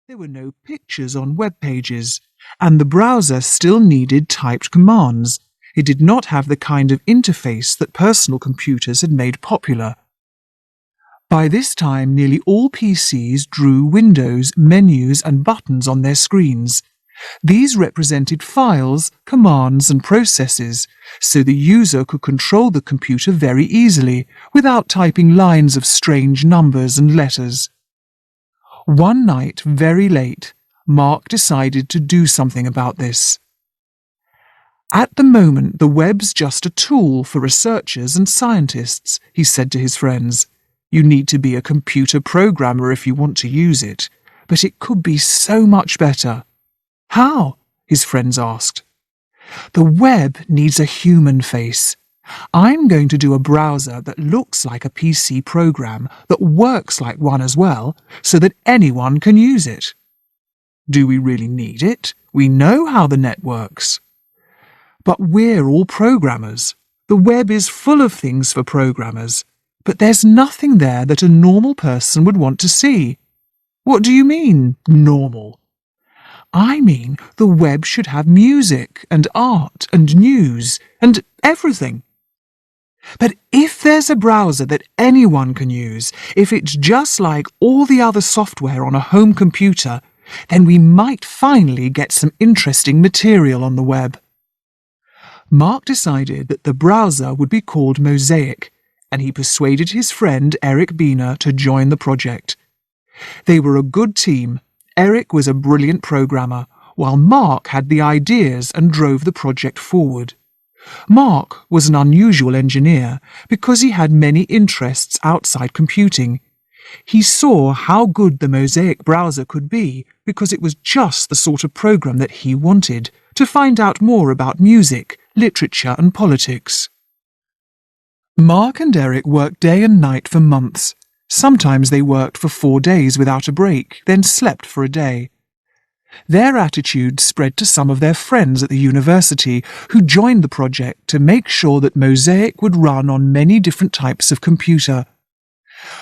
There were no pictures on web pages, and the browser still needed typed commands. It did not have the kind of interface that personal computers had made popular. By this time, nearly all PCs drew windows, menus, and buttons on their screens. These represented files, commands, and processes, so the user could control the computer very easily, without typing lines of strange numbers and letters. One night, very late, Mark decided to do something about this. At the moment, the web's just a tool for researchers and scientists, he said to his friends. You need to be a computer programmer if you want to use it, but it could be so much better. How? His friends asked. The web needs a human face. I'm going to do a browser that looks like a PC program, that works like one as well, so that anyone can use it. Do we really need it? We know how the net works. But we're all programmers. The web is full of things for programmers, but there's nothing there that a normal person would want to see. What do you mean, normal? I mean, the web should have music and art and news and everything. But if there's a browser that anyone can use, if it's just like all the other software on a home computer, then we might finally get some interesting material on the web. Mark decided that the browser would be called Mosaic, and he persuaded his friend Eric Biener to join the project. They were a good team. Eric was a brilliant programmer, while Mark had the ideas and drove the project forward. Mark was an unusual engineer because he had many interests outside computing. He saw how good the Mosaic browser could be because it was just the sort of program that he wanted to find out more about music, literature and politics. Mark and Eric worked day and night for months. Sometimes they worked for 4 days without a break, then slept for a day. Their attitude spread to some of their friends at the university who joined the project to make sure that Mosaic would run on many different types of computer.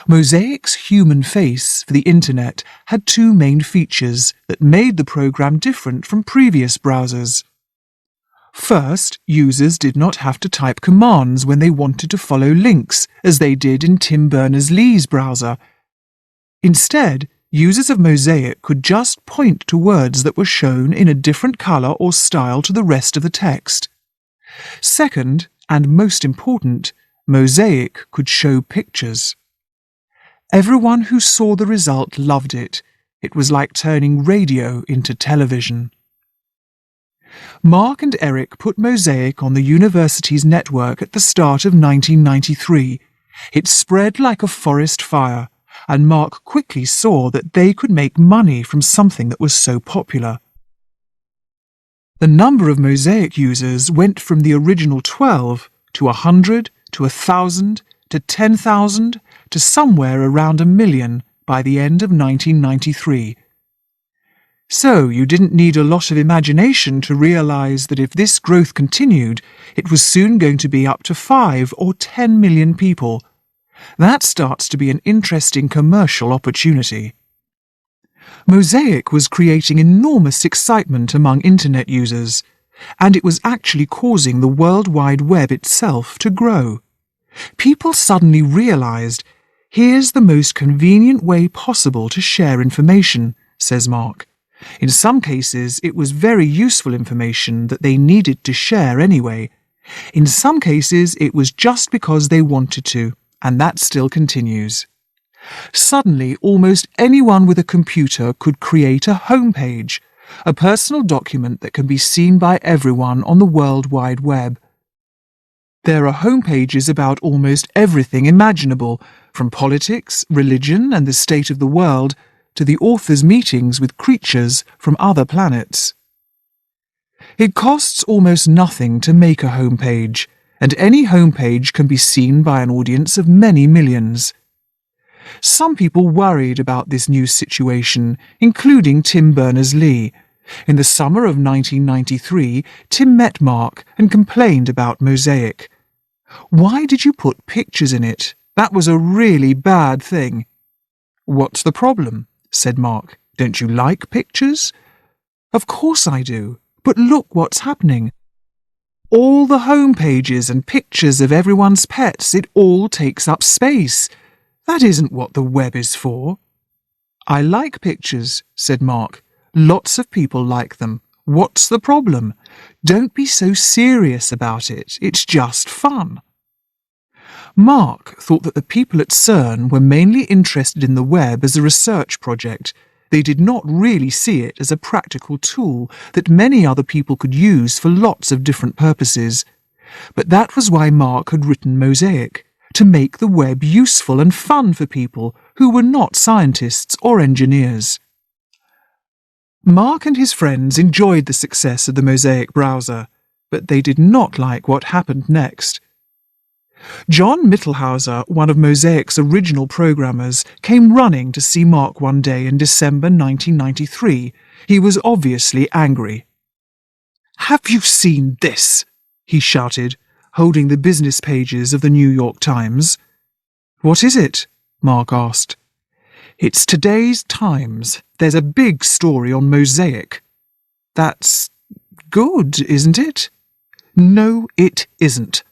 Mosaic's human face for the internet had 2 main features that made the program different from previous browsers. First, users did not have to type commands when they wanted to follow links, as they did in Tim Berners-Lee's browser. Instead, users of Mosaic could just point to words that were shown in a different colour or style to the rest of the text. Second, and most important, Mosaic could show pictures. Everyone who saw the result loved it. It was like turning radio into television. Mark and Eric put Mosaic on the university's network at the start of 1993. It spread like a forest fire, and Mark quickly saw that they could make money from something that was so popular. The number of Mosaic users went from the original 12 to 100 to 1,000 to 10,000 to somewhere around 1 million by the end of 1993. So you didn't need a lot of imagination to realise that if this growth continued, it was soon going to be up to 5 or 10 million people. That starts to be an interesting commercial opportunity. Mosaic was creating enormous excitement among internet users, and it was actually causing the World Wide Web itself to grow. People suddenly realised, here's the most convenient way possible to share information, says Mark. In some cases, it was very useful information that they needed to share anyway. In some cases, it was just because they wanted to, and that still continues. Suddenly, almost anyone with a computer could create a homepage, a personal document that can be seen by everyone on the World Wide Web. There are homepages about almost everything imaginable, from politics, religion, and the state of the world, to the author's meetings with creatures from other planets. It costs almost nothing to make a homepage, and any homepage can be seen by an audience of many millions. Some people worried about this new situation, including Tim Berners-Lee. In the summer of 1993, Tim met Mark and complained about Mosaic. "Why did you put pictures in it? That was a really bad thing." "What's the problem?" said Mark. Don't you like pictures? Of course I do, but look what's happening. All the home pages and pictures of everyone's pets, it all takes up space. That isn't what the web is for. I like pictures, said Mark. Lots of people like them. What's the problem? Don't be so serious about it. It's just fun. Mark thought that the people at CERN were mainly interested in the web as a research project. They did not really see it as a practical tool that many other people could use for lots of different purposes. But that was why Mark had written Mosaic, to make the web useful and fun for people who were not scientists or engineers. Mark and his friends enjoyed the success of the Mosaic browser, but they did not like what happened next. John Mittelhauser, one of Mosaic's original programmers, came running to see Mark one day in December 1993. He was obviously angry. "Have you seen this?" he shouted, holding the business pages of the New York Times. "What is it?" Mark asked. "It's today's Times. There's a big story on Mosaic." "That's good, isn't it?" "No, it isn't.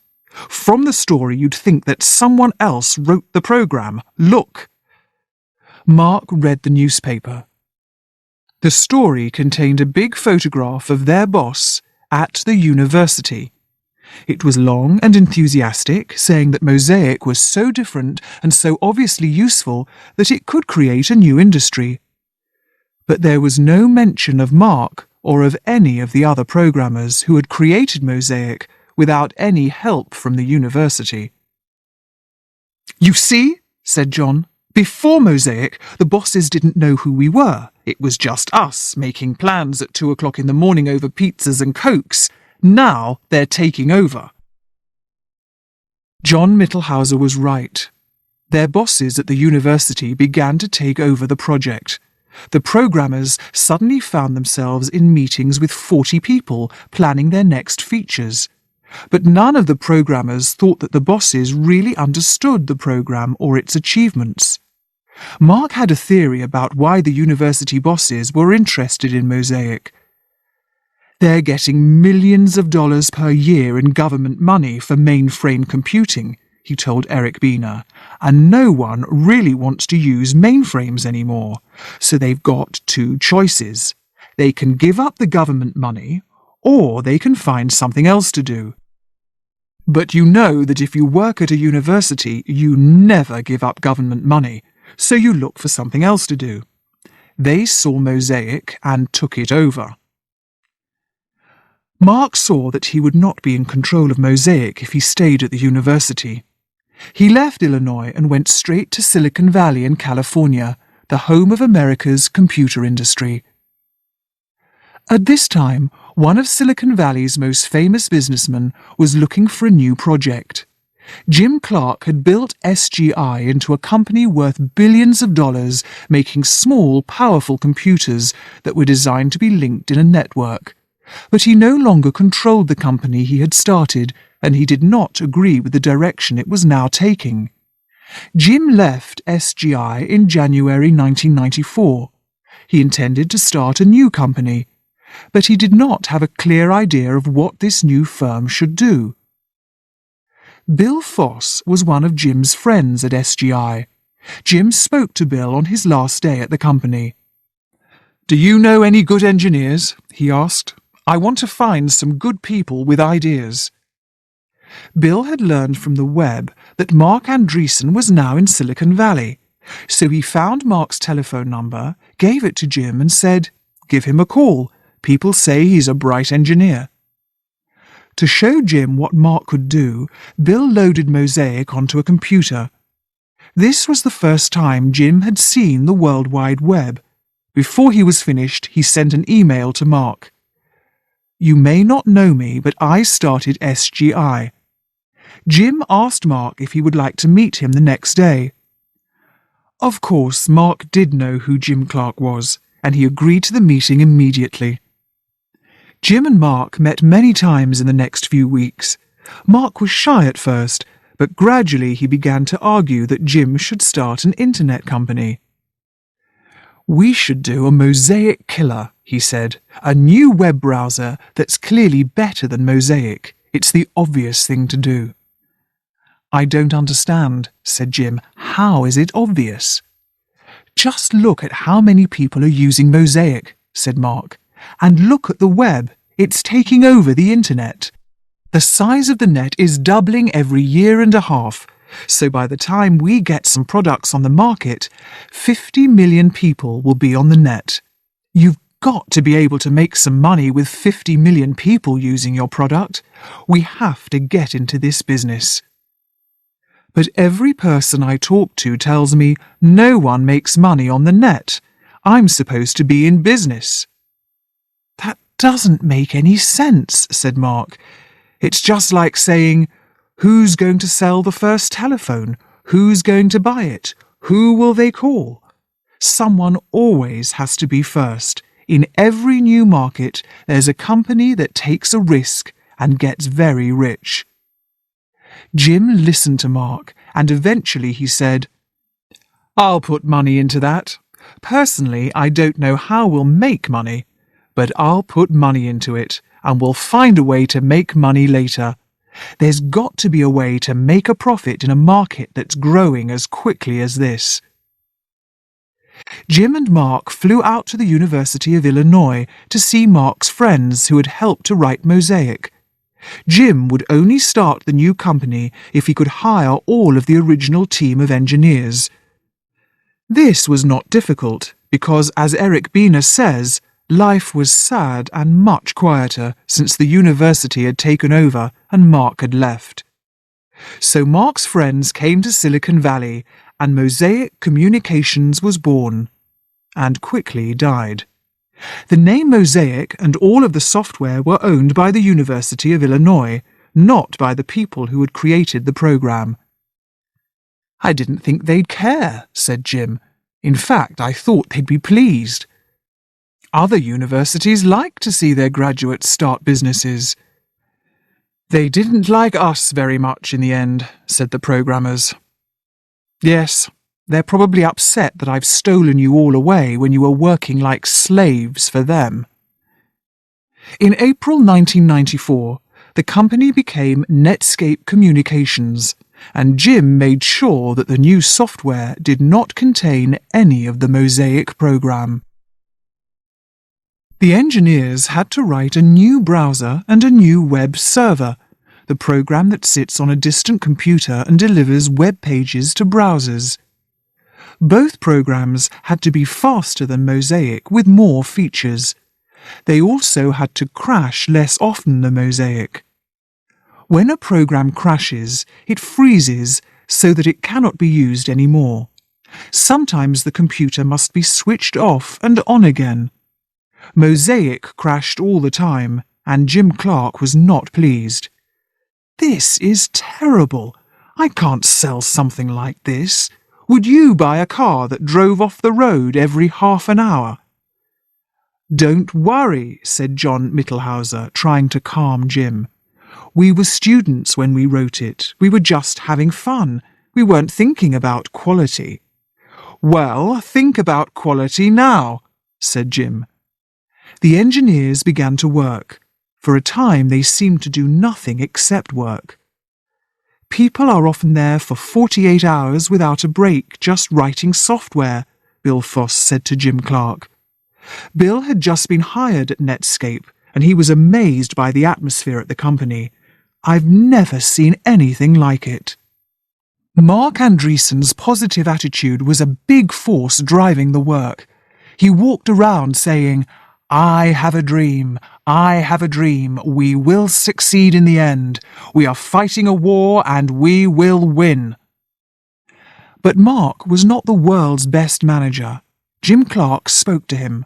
From the story you'd think that someone else wrote the program. Look." Mark read the newspaper. The story contained a big photograph of their boss at the university. It was long and enthusiastic, saying that Mosaic was so different and so obviously useful that it could create a new industry. But there was no mention of Mark or of any of the other programmers who had created Mosaic without any help from the university. "You see," said John, "before Mosaic, the bosses didn't know who we were. It was just us, making plans at 2 o'clock in the morning over pizzas and cokes. Now they're taking over." John Mittelhauser was right. Their bosses at the university began to take over the project. The programmers suddenly found themselves in meetings with 40 people planning their next features. But none of the programmers thought that the bosses really understood the program or its achievements. Mark had a theory about why the university bosses were interested in Mosaic. "They're getting millions of dollars per year in government money for mainframe computing," he told Eric Bina, "and no one really wants to use mainframes anymore. So they've got two choices. They can give up the government money, or they can find something else to do. But you know that if you work at a university, you never give up government money, so you look for something else to do. They saw Mosaic and took it over." Mark saw that he would not be in control of Mosaic if he stayed at the university. He left Illinois and went straight to Silicon Valley in California, the home of America's computer industry. At this time, one of Silicon Valley's most famous businessmen was looking for a new project. Jim Clark had built SGI into a company worth billions of dollars, making small, powerful computers that were designed to be linked in a network. But he no longer controlled the company he had started, and he did not agree with the direction it was now taking. Jim left SGI in January 1994. He intended to start a new company, but he did not have a clear idea of what this new firm should do. Bill Foss was one of Jim's friends at SGI. Jim spoke to Bill on his last day at the company. "Do you know any good engineers?" he asked. "I want to find some good people with ideas." Bill had learned from the web that Mark Andreessen was now in Silicon Valley, so he found Mark's telephone number, gave it to Jim and said, "Give him a call. People say he's a bright engineer." To show Jim what Mark could do, Bill loaded Mosaic onto a computer. This was the first time Jim had seen the World Wide Web. Before he was finished, he sent an email to Mark. "You may not know me, but I started SGI." Jim asked Mark if he would like to meet him the next day. Of course, Mark did know who Jim Clark was, and he agreed to the meeting immediately. Jim and Mark met many times in the next few weeks. Mark was shy at first, but gradually he began to argue that Jim should start an internet company. "We should do a Mosaic killer," he said. "A new web browser that's clearly better than Mosaic. It's the obvious thing to do." "I don't understand," said Jim. "How is it obvious?" "Just look at how many people are using Mosaic," said Mark. "And look at the web. It's taking over the internet. The size of the net is doubling every year and a half. So by the time we get some products on the market, 50 million people will be on the net. You've got to be able to make some money with 50 million people using your product. We have to get into this business." "But every person I talk to tells me no one makes money on the net. I'm supposed to be in business." "That doesn't make any sense," said Mark. "It's just like saying, who's going to sell the first telephone? Who's going to buy it? Who will they call? Someone always has to be first. In every new market, there's a company that takes a risk and gets very rich." Jim listened to Mark, and eventually he said, "I'll put money into that. Personally, I don't know how we'll make money, but I'll put money into it, and we'll find a way to make money later. There's got to be a way to make a profit in a market that's growing as quickly as this." Jim and Mark flew out to the University of Illinois to see Mark's friends who had helped to write Mosaic. Jim would only start the new company if he could hire all of the original team of engineers. This was not difficult because, as Eric Bina says, life was sad and much quieter since the university had taken over and Mark had left. So Mark's friends came to Silicon Valley and Mosaic Communications was born, and quickly died. The name Mosaic and all of the software were owned by the University of Illinois, not by the people who had created the program. "I didn't think they'd care," said Jim. "In fact, I thought they'd be pleased. Other universities like to see their graduates start businesses." "They didn't like us very much in the end," said the programmers. "Yes, they're probably upset that I've stolen you all away when you were working like slaves for them." In April 1994, the company became Netscape Communications, and Jim made sure that the new software did not contain any of the Mosaic program. The engineers had to write a new browser and a new web server, the program that sits on a distant computer and delivers web pages to browsers. Both programs had to be faster than Mosaic with more features. They also had to crash less often than Mosaic. When a program crashes, it freezes so that it cannot be used anymore. Sometimes the computer must be switched off and on again. Mosaic crashed all the time, and Jim Clark was not pleased. "This is terrible. I can't sell something like this. Would you buy a car that drove off the road every half an hour?" "Don't worry," said John Mittelhauser, trying to calm Jim. "We were students when we wrote it. We were just having fun. We weren't thinking about quality." "Well, think about quality now," said Jim. The engineers began to work. For a time they seemed to do nothing except work. "People are often there for 48 hours without a break, just writing software," Bill Foss said to Jim Clark. Bill had just been hired at Netscape, and he was amazed by the atmosphere at the company. "I've never seen anything like it." Mark Andreessen's positive attitude was a big force driving the work. He walked around saying, "I have a dream. I have a dream. We will succeed in the end. We are fighting a war and we will win." But Mark was not the world's best manager. Jim Clark spoke to him.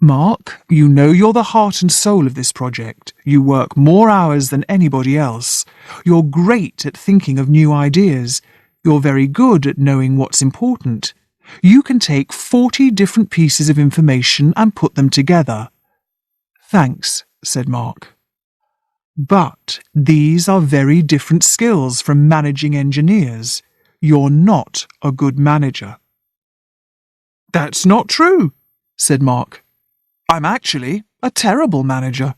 "Mark, you know you're the heart and soul of this project. You work more hours than anybody else. You're great at thinking of new ideas. You're very good at knowing what's important. You can take 40 different pieces of information and put them together." "Thanks," said Mark. "But these are very different skills from managing engineers. You're not a good manager." That's not true, said Mark. I'm actually a terrible manager.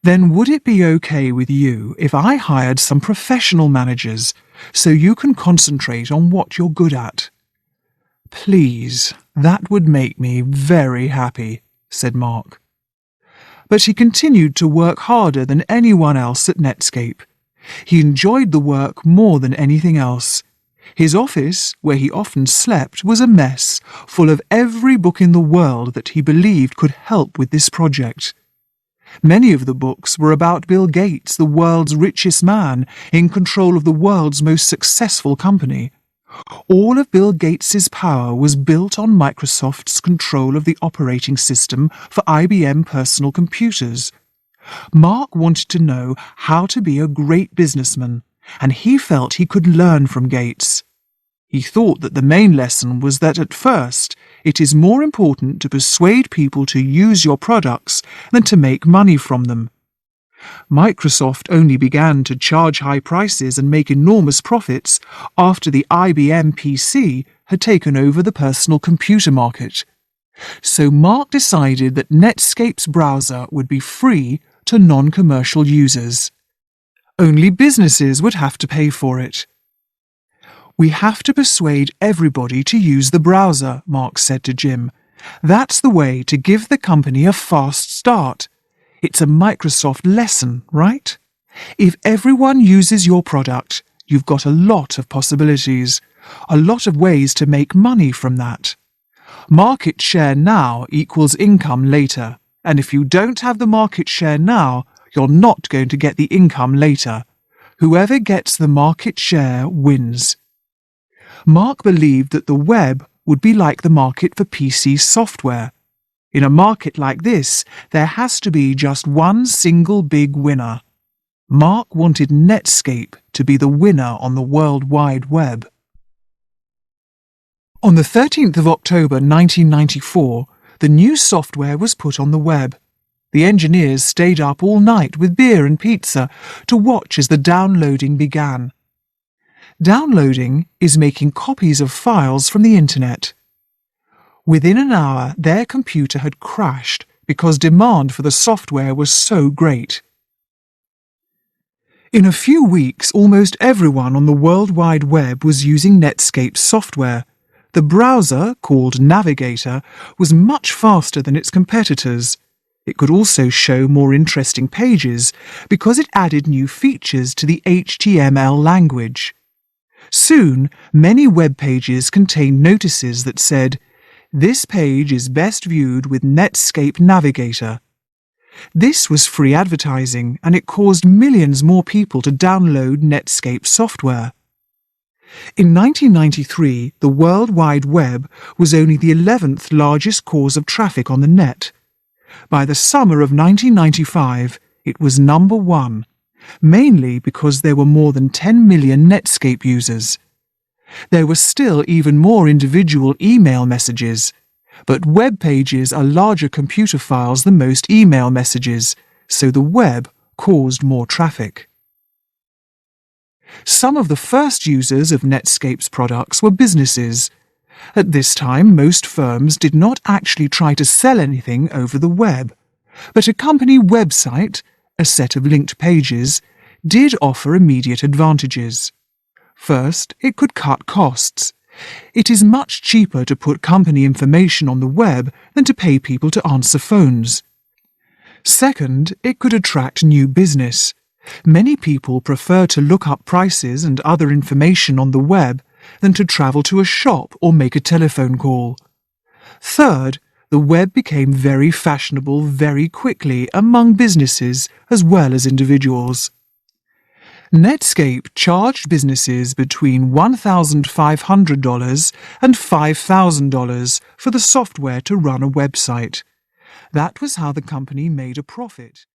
Then would it be okay with you if I hired some professional managers so you can concentrate on what you're good at? Please, that would make me very happy, said Mark. But he continued to work harder than anyone else at Netscape. He enjoyed the work more than anything else. His office, where he often slept, was a mess, full of every book in the world that he believed could help with this project. Many of the books were about Bill Gates, the world's richest man, in control of the world's most successful company. All of Bill Gates's power was built on Microsoft's control of the operating system for IBM personal computers. Mark wanted to know how to be a great businessman, and he felt he could learn from Gates. He thought that the main lesson was that at first, it is more important to persuade people to use your products than to make money from them. Microsoft only began to charge high prices and make enormous profits after the IBM PC had taken over the personal computer market. So Mark decided that Netscape's browser would be free to non-commercial users. Only businesses would have to pay for it. We have to persuade everybody to use the browser, Mark said to Jim. That's the way to give the company a fast start. It's a Microsoft lesson, right? If everyone uses your product, you've got a lot of possibilities, a lot of ways to make money from that. Market share now equals income later, and if you don't have the market share now, you're not going to get the income later. Whoever gets the market share wins. Mark believed that the web would be like the market for PC software. In a market like this, there has to be just one single big winner. Mark wanted Netscape to be the winner on the World Wide Web. On the 13th of October 1994, the new software was put on the web. The engineers stayed up all night with beer and pizza to watch as the downloading began. Downloading is making copies of files from the internet. Within an hour, their computer had crashed because demand for the software was so great. In a few weeks, almost everyone on the World Wide Web was using Netscape's software. The browser, called Navigator, was much faster than its competitors. It could also show more interesting pages because it added new features to the HTML language. Soon, many web pages contained notices that said, "This page is best viewed with Netscape Navigator." This was free advertising, and it caused millions more people to download Netscape software. In 1993, the World Wide Web was only the 11th largest cause of traffic on the net. By the summer of 1995, it was number 1, mainly because there were more than 10 million Netscape users. There were still even more individual email messages, but web pages are larger computer files than most email messages, so the web caused more traffic. Some of the first users of Netscape's products were businesses. At this time, most firms did not actually try to sell anything over the web, but a company website, a set of linked pages, did offer immediate advantages. First, it could cut costs. It is much cheaper to put company information on the web than to pay people to answer phones. Second, it could attract new business. Many people prefer to look up prices and other information on the web than to travel to a shop or make a telephone call. Third, the web became very fashionable very quickly among businesses as well as individuals. Netscape charged businesses between $1,500 and $5,000 for the software to run a website. That was how the company made a profit.